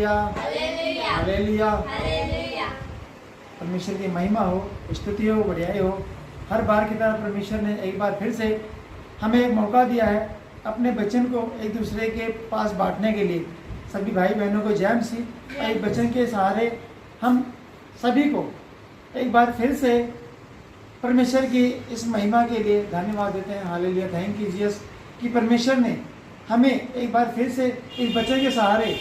Hallelujah hallelujah. परमेश्वर की महिमा हो, स्तुति हो, बढ़ियाई हो। हर बार की तरह परमेश्वर ने एक बार फिर से हमें एक मौका दिया है अपने वचन को एक दूसरे के पास बांटने के लिए। सभी भाई बहनों को जय मसीह। एक वचन के सहारे हम सभी को एक बार फिर से परमेश्वर की इस महिमा के लिए धन्यवाद देते हैं। हालेलुया, थैंक यू जीसस कि परमेश्वर ने हमें एक बार फिर से इस वचन के सहारे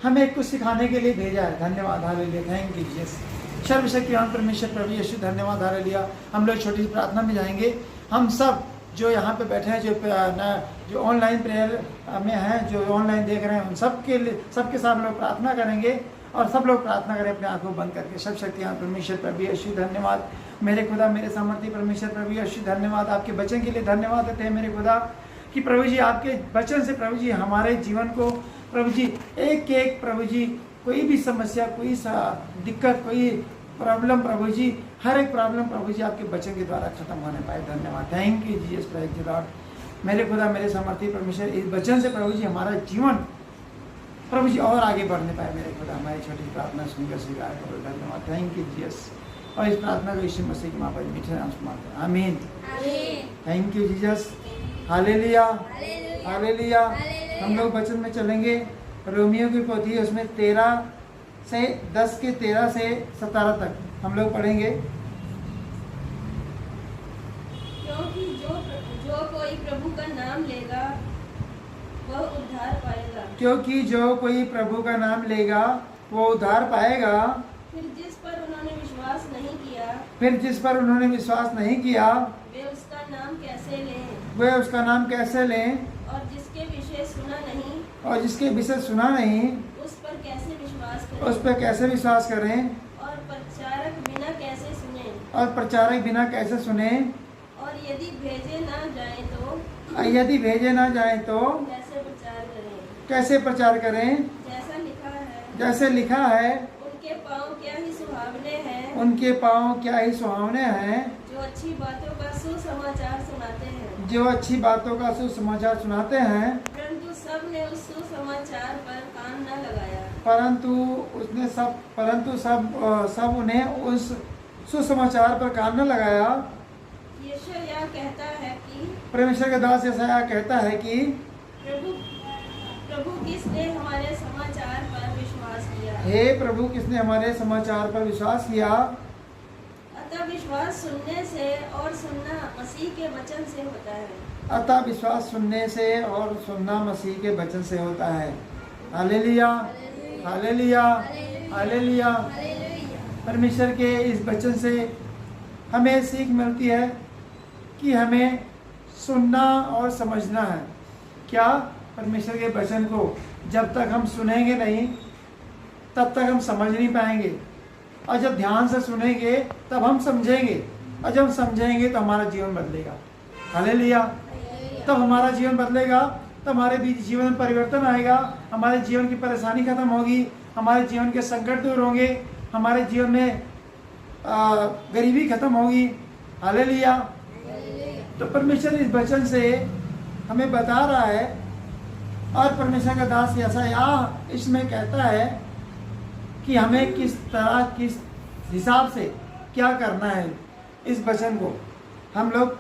हमें कुछ सिखाने के लिए भेजा है। धन्यवाद, हालेलुया, थैंक यू जीसस। सर्वशक्तिमान परमेश्वर प्रभु यीशु धन्यवाद, हालेलुया। हम लोग छोटी सी प्रार्थना में जाएंगे। हम सब जो यहाँ पे बैठे हैं, जो ऑनलाइन प्रेयर में हैं, जो ऑनलाइन देख रहे हैं, उन सबके लिए, सबके साथ हम लोग प्रार्थना करेंगे और सब लोग प्रार्थना करें अपने आंखों बंद करके। सब शक्तियाँ परमेश्वर प्रभु यीशु धन्यवाद। मेरे खुदा, मेरे सामर्थ्य परमेश्वर प्रभु यीशु धन्यवाद। आपके वचन के लिए धन्यवाद देते हैं मेरे खुदा कि प्रभु जी आपके वचन से प्रभु जी हमारे जीवन को प्रभु जी एक एक प्रभु जी कोई भी समस्या, कोई दिक्कत, कोई प्रॉब्लम प्रभु जी, हर एक प्रॉब्लम प्रभु जी आपके वचन के द्वारा खत्म होने पाए। धन्यवाद, thank you Jesus Christ Lord. मेरे खुदा, मेरे सामर्थ्य परमेश्वर इस वचन से प्रभु जी हमारा जीवन प्रभु जी और आगे बढ़ने पाए। मेरे खुदा, हमारी छोटी प्रार्थना सुनकर स्वीकार करो। धन्यवाद, थैंक यू जीसस। और इस प्रार्थना को यीशु मसीह के महान मीठे नाम से मांगते हैं, आमीन। Thank you Jesus, hallelujah hallelujah. हम लोग वचन में चलेंगे। रोमियो की पोथी उसमें 13 से 10 के 13 से 17 तक हम लोग पढ़ेंगे। क्योंकि जो कोई प्रभु का नाम लेगा वह उद्धार पाएगा। क्योंकि जो कोई प्रभु का नाम लेगा वो उद्धार पाएगा। फिर जिस पर उन्होंने विश्वास नहीं किया वे उसका नाम कैसे लें। और जिसके विषय सुना नहीं उस पर कैसे विश्वास करें। और प्रचारक बिना कैसे सुने। और यदि भेजे ना जाए तो कैसे प्रचार करें। जैसे लिखा है उनके पाँव क्या ही सुहावने हैं जो अच्छी बातों का सुसमाचार सुनाते हैं। परंतु सब ने उस सुसमाचार पर कान न लगाया। सब उन्हें उस सुसमाचार पर कान न लगाया। यशायाह कहता है कि परमेश्वर के दास यशायाह कहता है कि प्रभु किसने हमारे समाचार पर विश्वास किया। हे प्रभु, किसने हमारे समाचार पर विश्वास किया। अतः विश्वास सुनने से और सुनना मसीह के वचन से होता है। अतः विश्वास सुनने से और सुनना मसीह के वचन से होता है। Hallelujah hallelujah hallelujah. परमेश्वर के इस वचन से हमें सीख मिलती है कि हमें सुनना और समझना है। क्या? परमेश्वर के वचन को जब तक हम सुनेंगे नहीं तब तक हम समझ नहीं पाएंगे, और जब ध्यान से सुनेंगे तब हम समझेंगे, और जब समझेंगे तो हमारा जीवन बदलेगा। हालेलुया। तब हमारा जीवन बदलेगा, तब हमारे बीच जीवन में परिवर्तन आएगा, हमारे जीवन की परेशानी खत्म होगी, हमारे जीवन के संकट दूर होंगे, हमारे जीवन में गरीबी खत्म होगी। हालेलुया। तो परमेश्वर इस वचन से हमें बता रहा है, और परमेश्वर का दास यशायाह इसमें कहता है कि हमें किस तरह, किस हिसाब से क्या करना है। इस वचन को हम लोग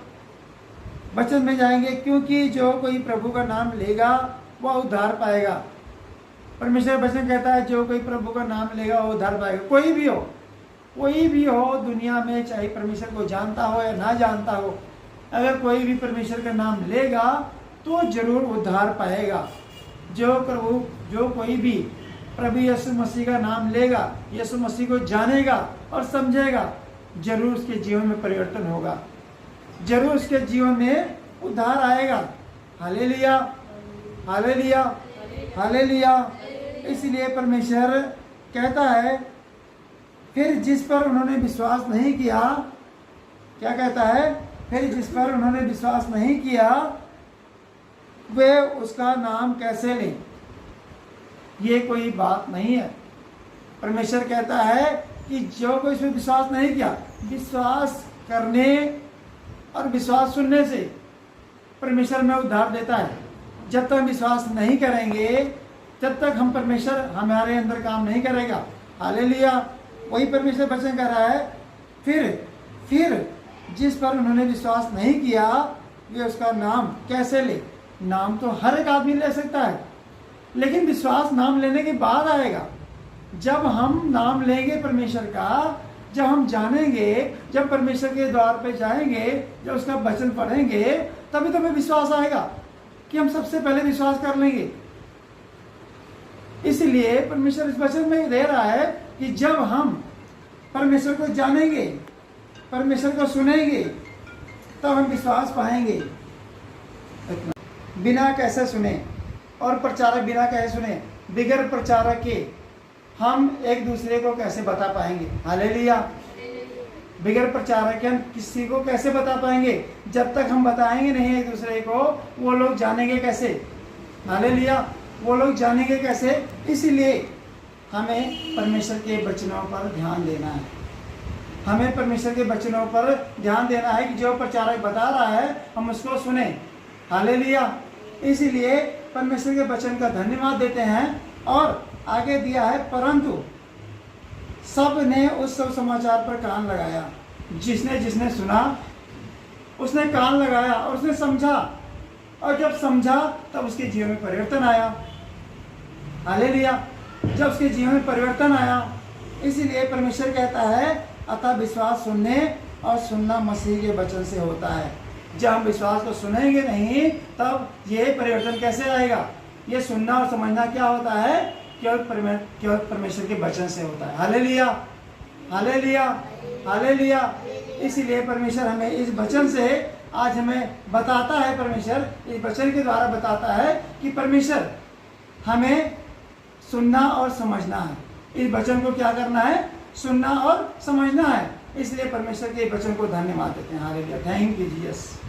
वचन में जाएंगे। क्योंकि जो कोई प्रभु का नाम लेगा वह उद्धार पाएगा। परमेश्वर वचन कहता है जो कोई प्रभु का नाम लेगा वो उद्धार पाएगा। कोई भी हो दुनिया में, चाहे परमेश्वर को जानता हो या ना जानता हो, अगर कोई भी परमेश्वर का नाम लेगा तो जरूर उद्धार पाएगा। जो कोई भी प्रभु यीशु मसीह का नाम लेगा, यीशु मसीह को जानेगा और समझेगा, जरूर उसके जीवन में परिवर्तन होगा, जरूर उसके जीवन में उद्धार आएगा। Hallelujah hallelujah hallelujah. इसलिए परमेश्वर कहता है, फिर जिस पर उन्होंने विश्वास नहीं किया, क्या कहता है? फिर जिस पर उन्होंने विश्वास नहीं किया वे उसका नाम कैसे लें। ये कोई बात नहीं है। परमेश्वर कहता है कि जो कोई इसमें विश्वास नहीं किया, विश्वास करने और विश्वास सुनने से परमेश्वर में उद्धार देता है। जब तक विश्वास नहीं करेंगे जब तक हम परमेश्वर हमारे अंदर काम नहीं करेगा। हालेलुया। वही परमेश्वर वचन कर रहा है, फिर जिस पर उन्होंने विश्वास नहीं किया वे उसका नाम कैसे ले। नाम तो हर एक आदमी ले सकता है, लेकिन विश्वास नाम लेने के बाद आएगा। जब हम नाम लेंगे परमेश्वर का, जब हम जानेंगे, जब परमेश्वर के द्वार पे जाएंगे, जब उसका वचन पढ़ेंगे, तभी तो हमें विश्वास आएगा कि हम सबसे पहले विश्वास कर लेंगे। इसलिए परमेश्वर इस वचन में दे रहा है कि जब हम परमेश्वर को जानेंगे, परमेश्वर को सुनेंगे, तब हम विश्वास पाएंगे। बिना कैसे सुने और प्रचारक बिना कैसे सुने, बिगर प्रचारक के हम एक दूसरे को कैसे बता पाएंगे। हालेलुया। बिगर प्रचारक के हम किसी को कैसे बता पाएंगे। जब तक हम बताएंगे नहीं एक दूसरे को, वो लोग जानेंगे कैसे। हालेलुया। वो लोग जानेंगे कैसे। इसीलिए हमें परमेश्वर के वचनों पर ध्यान देना है। हमें परमेश्वर के वचनों पर ध्यान देना है कि जो प्रचारक बता रहा है हम उसको सुने। हालेलुया। इसीलिए परमेश्वर के वचन का धन्यवाद देते हैं। और आगे दिया है, परंतु सब ने उस सब समाचार पर कान लगाया। जिसने सुना उसने कान लगाया और उसने समझा, और जब समझा तब उसके जीवन में परिवर्तन आया। हालेलुया। जब उसके जीवन में परिवर्तन आया, इसीलिए परमेश्वर कहता है, अतः विश्वास सुनने और सुनना मसीह के वचन से होता है। जब हम विश्वास को सुनेंगे नहीं, तब ये परिवर्तन कैसे आएगा। ये सुनना और समझना क्या होता है, केवल परमेश्वर के वचन से होता है। हालेलुया। हालेलुया। हालेलुया। इसीलिए परमेश्वर हमें इस वचन से आज हमें बताता है, परमेश्वर इस वचन के द्वारा बताता है कि परमेश्वर हमें सुनना और समझना है। इस वचन को क्या करना है, सुनना और समझना है। इसलिए परमेश्वर के वचन को धन्यवाद देते हैं। हालेलुया। Thank you Jesus.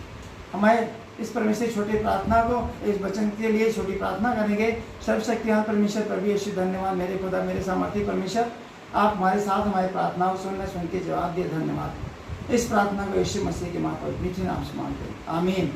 हमें इस परमेश्वर छोटी प्रार्थना को, इस वचन के लिए छोटी प्रार्थना करेंगे। सर्वशक्तिमान परमेश्वर, प्रभु यीशु धन्यवाद। मेरे खुदा, मेरे सामर्थी परमेश्वर, आप हमारे साथ हमारी प्रार्थनाओं सुन के जवाब दिए। धन्यवाद। इस प्रार्थना को यीशु मसीह के महापवित्र नाम से मांगते हैं। आमीन।